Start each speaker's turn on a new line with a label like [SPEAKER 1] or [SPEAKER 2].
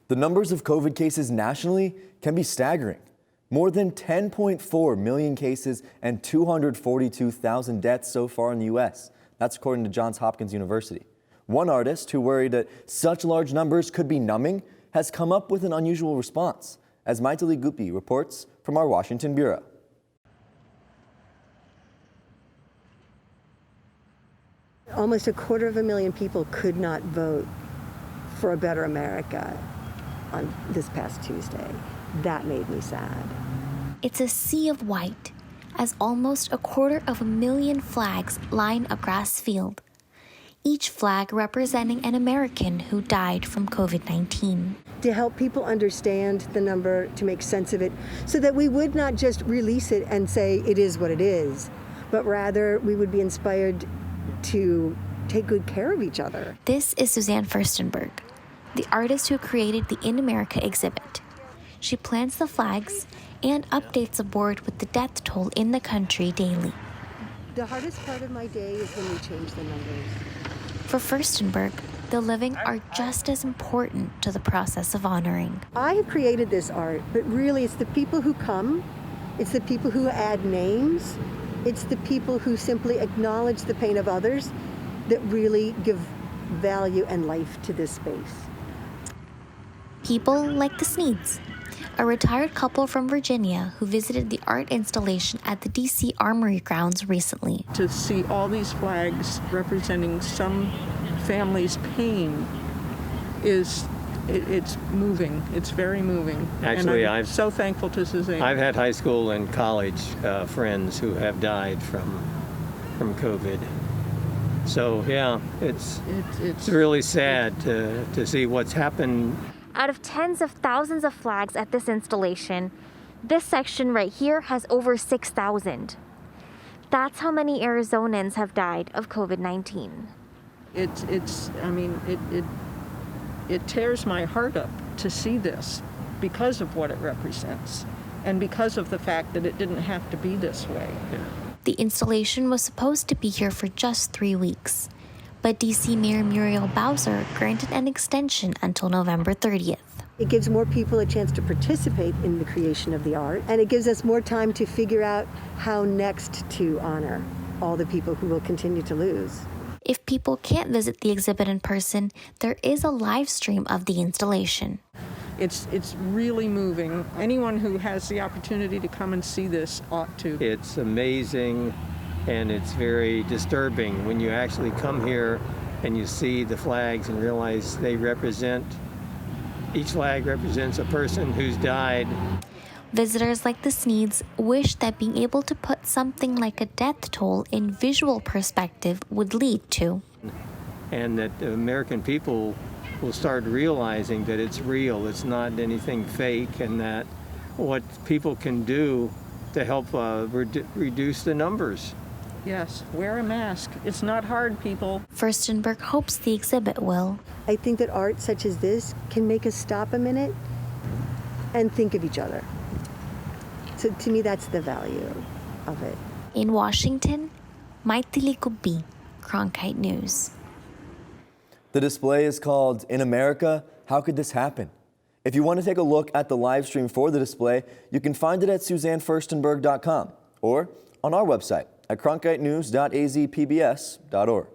[SPEAKER 1] The numbers of COVID cases nationally can be staggering. More than 10.4 million cases and 242,000 deaths so far in the U.S. That's according to Johns Hopkins University. One artist who worried that such large numbers could be numbing has come up with an unusual response, as Mythili Gubbi reports from our Washington bureau.
[SPEAKER 2] Almost 250,000 people could not vote for a better America on this past Tuesday. That made me sad.
[SPEAKER 3] It's a sea of white, as almost 250,000 flags line a grass field, each flag representing an American who died from COVID-19.
[SPEAKER 2] To help people understand the number, to make sense of it, so that we would not just release it and say it is what it is, but rather we would be inspired to take good care of each other.
[SPEAKER 3] This is Suzanne Furstenberg, the artist who created the In America exhibit. She plants the flags and updates the board with the death toll in the country daily.
[SPEAKER 2] The hardest part of my day is when we change the numbers.
[SPEAKER 3] For Furstenberg, the living are just as important to the process of honoring.
[SPEAKER 2] I have created this art, but really it's the people who come, it's the people who add names, it's the people who simply acknowledge the pain of others that really give value and life to this space.
[SPEAKER 3] People like the Sneeds, a retired couple from Virginia who visited the art installation at the D.C. Armory grounds recently.
[SPEAKER 4] To see all these flags representing some family's pain it's moving. It's very moving.
[SPEAKER 5] Actually,
[SPEAKER 4] and I'm
[SPEAKER 5] I've
[SPEAKER 4] so thankful to Suzanne.
[SPEAKER 5] I've had high school and college friends who have died from COVID. So yeah, it's really sad to see what's happened.
[SPEAKER 3] Out of tens of thousands of flags at this installation, this section right here has over 6,000. That's how many Arizonans have died of COVID-19.
[SPEAKER 4] It tears my heart up to see this because of what it represents and because of the fact that it didn't have to be this way.
[SPEAKER 5] Yeah.
[SPEAKER 3] The installation was supposed to be here for just 3 weeks, but DC Mayor Muriel Bowser granted an extension until November 30th.
[SPEAKER 2] It gives more people a chance to participate in the creation of the art, and it gives us more time to figure out how next to honor all the people who will continue to lose.
[SPEAKER 3] If people can't visit the exhibit in person, there is a live stream of the installation.
[SPEAKER 4] It's really moving. Anyone who has the opportunity to come and see this ought to.
[SPEAKER 5] It's amazing, and it's very disturbing when you actually come here and you see the flags and realize each flag represents a person who's died.
[SPEAKER 3] Visitors like the Sneeds wish that being able to put something like a death toll in visual perspective would lead to.
[SPEAKER 5] And that the American people will start realizing that it's real, it's not anything fake, and that what people can do to help reduce the numbers.
[SPEAKER 4] Yes, wear a mask. It's not hard, people.
[SPEAKER 3] Furstenberg hopes the exhibit will.
[SPEAKER 2] I think that art such as this can make us stop a minute and think of each other. So to me, that's the value of it.
[SPEAKER 3] In Washington, Mythili Gubbi, Cronkite News.
[SPEAKER 1] The display is called In America, How Could This Happen? If you want to take a look at the live stream for the display, you can find it at SuzanneFurstenberg.com or on our website at cronkitenews.azpbs.org.